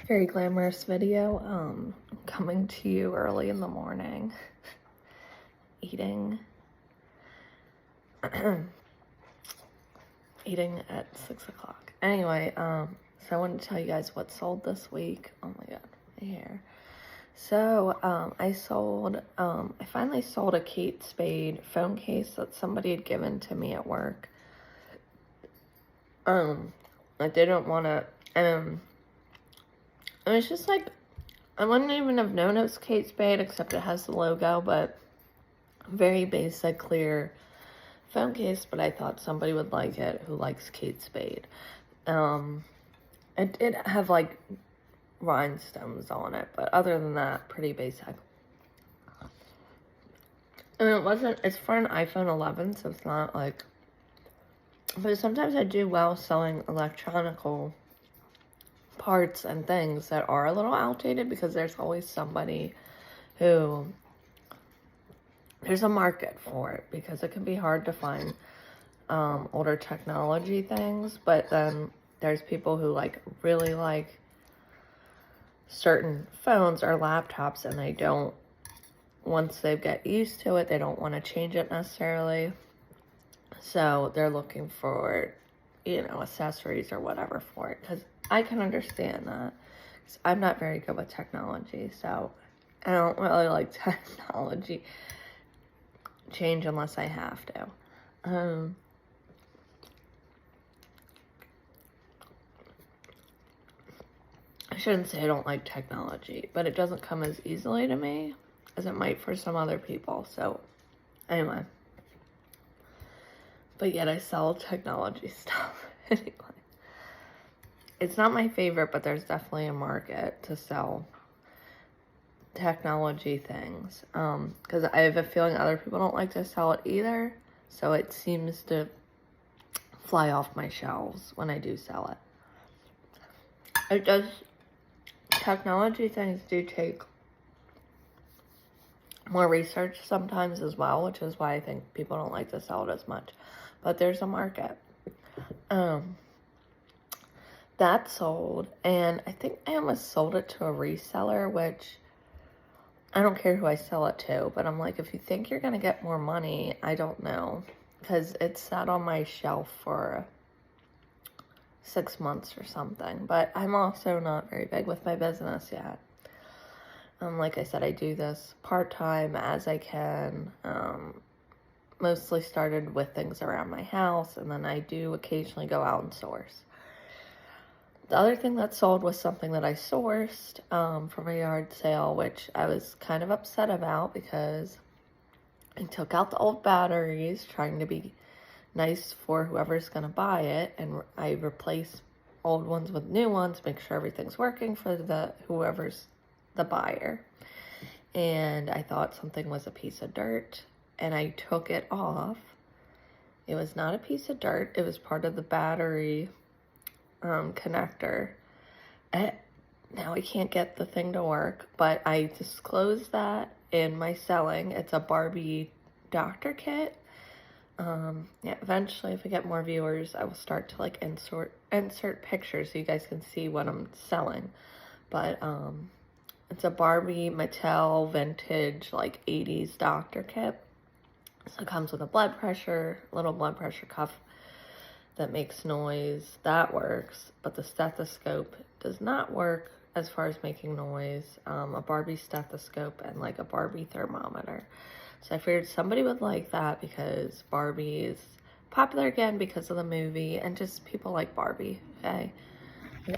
Very glamorous video, coming to you early in the morning, eating, eating at 6 o'clock. Anyway, so I wanted to tell you guys what sold this week. Oh my god, my hair. So, I finally sold a Kate Spade phone case that somebody had given to me at work. I didn't want to, it was just like, I wouldn't even have known it was Kate Spade, except it has the logo, but very basic, clear phone case, but I thought somebody would like it who likes Kate Spade. It did have, like, rhinestones on it, but other than that, pretty basic. And it's for an iPhone 11, so it's not, like, but sometimes I do well selling electronical parts and things that are a little outdated, because there's always somebody who, there's a market for it, because it can be hard to find older technology things, but then there's people who really like certain phones or laptops, and they don't, once they get used to it, they don't want to change it necessarily, so they're looking for, accessories or whatever for it, because I can understand that. I'm not very good with technology, so I don't really like technology change unless I have to. I shouldn't say I don't like technology, but it doesn't come as easily to me as it might for some other people, so anyway. But yet I sell technology stuff anyway. It's not my favorite, but there's definitely a market to sell technology things. Because I have a feeling other people don't like to sell it either, so it seems to fly off my shelves when I do sell it. Technology things do take more research sometimes as well, which is why I think people don't like to sell it as much. But there's a market. That sold, and I think I almost sold it to a reseller, which I don't care who I sell it to, but I'm like, if you think you're going to get more money, I don't know, because it sat on my shelf for 6 months or something, but I'm also not very big with my business yet. Like I said, I do this part-time as I can. Mostly started with things around my house, and then I do occasionally go out and source. The other thing that sold was something that I sourced from a yard sale, which I was kind of upset about, because I took out the old batteries, trying to be nice for whoever's going to buy it, and I replaced old ones with new ones, make sure everything's working for whoever's the buyer. And I thought something was a piece of dirt, and I took it off. It was not a piece of dirt. It was part of the battery connector. Now I can't get the thing to work, but I disclosed that in my selling. It's a Barbie doctor kit. Yeah, eventually, if I get more viewers, I will start to insert pictures so you guys can see what I'm selling. But it's a Barbie Mattel vintage 80s doctor kit. So it comes with a little blood pressure cuff that makes noise. That works, but the stethoscope does not work as far as making noise. A Barbie stethoscope and a Barbie thermometer. So I figured somebody would like that, because Barbie is popular again because of the movie, and just people like Barbie, okay?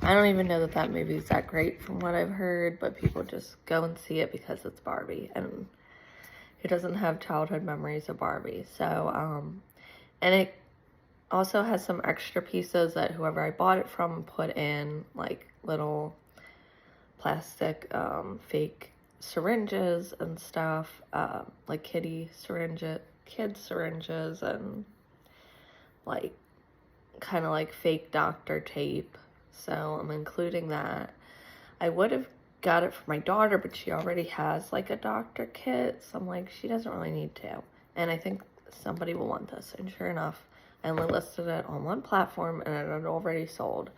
I don't even know that movie is that great from what I've heard, but people just go and see it because it's Barbie, and who doesn't have childhood memories of Barbie? So, and it also has some extra pieces that whoever I bought it from put in, little plastic fake syringes and stuff, kid syringes, and kind of fake doctor tape. So I'm including that. I would have got it for my daughter, but she already has a doctor kit, so I'm like, she doesn't really need to, and I think somebody will want this. And sure enough, I only listed it on one platform, and it had already sold,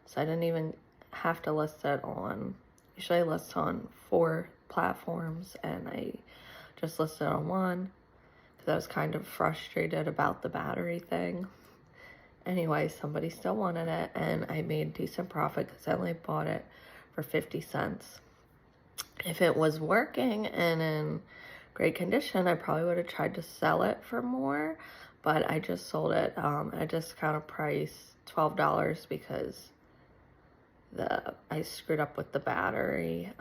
so I didn't even have to list it on, usually I list on 4 platforms, and I just listed on one because I was kind of frustrated about the battery thing. Anyway, somebody still wanted it, and I made decent profit because I only bought it for 50 cents. If it was working and in great condition, I probably would have tried to sell it for more, but I just sold it at a discounted price, $12, because I screwed up with the battery,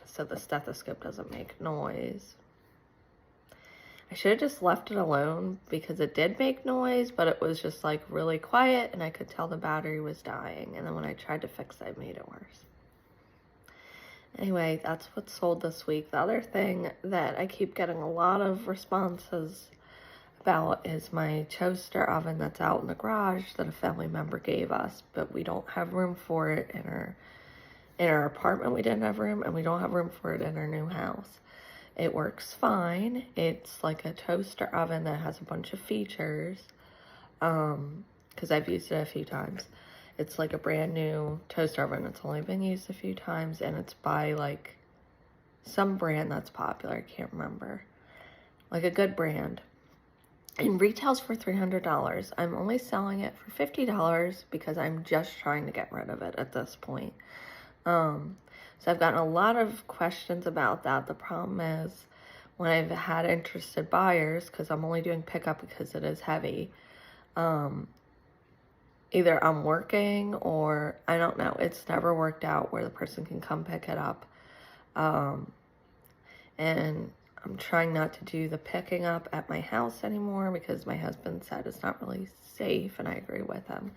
so the stethoscope doesn't make noise. I should have just left it alone because it did make noise, but it was just like really quiet and I could tell the battery was dying. And then when I tried to fix it, I made it worse. Anyway, that's what sold this week. The other thing that I keep getting a lot of responses about is my toaster oven that's out in the garage that a family member gave us, but we don't have room for it in our apartment. We didn't have room, and we don't have room for it in our new house. It works fine. It's like a toaster oven that has a bunch of features, because I've used it a few times. It's like a brand new toaster oven. It's only been used a few times, and it's by like some brand that's popular. I can't remember. Like a good brand. And retails for $300. I'm only selling it for $50 because I'm just trying to get rid of it at this point. So I've gotten a lot of questions about that. The problem is when I've had interested buyers, because I'm only doing pickup because it is heavy, either I'm working or I don't know. It's never worked out where the person can come pick it up. And I'm trying not to do the picking up at my house anymore because my husband said it's not really safe, and I agree with him.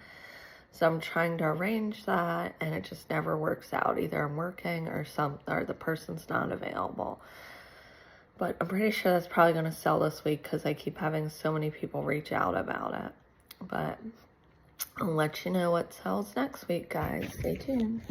So I'm trying to arrange that, and it just never works out. Either I'm working or the person's not available. But I'm pretty sure that's probably going to sell this week because I keep having so many people reach out about it. But I'll let you know what sells next week, guys. Stay tuned.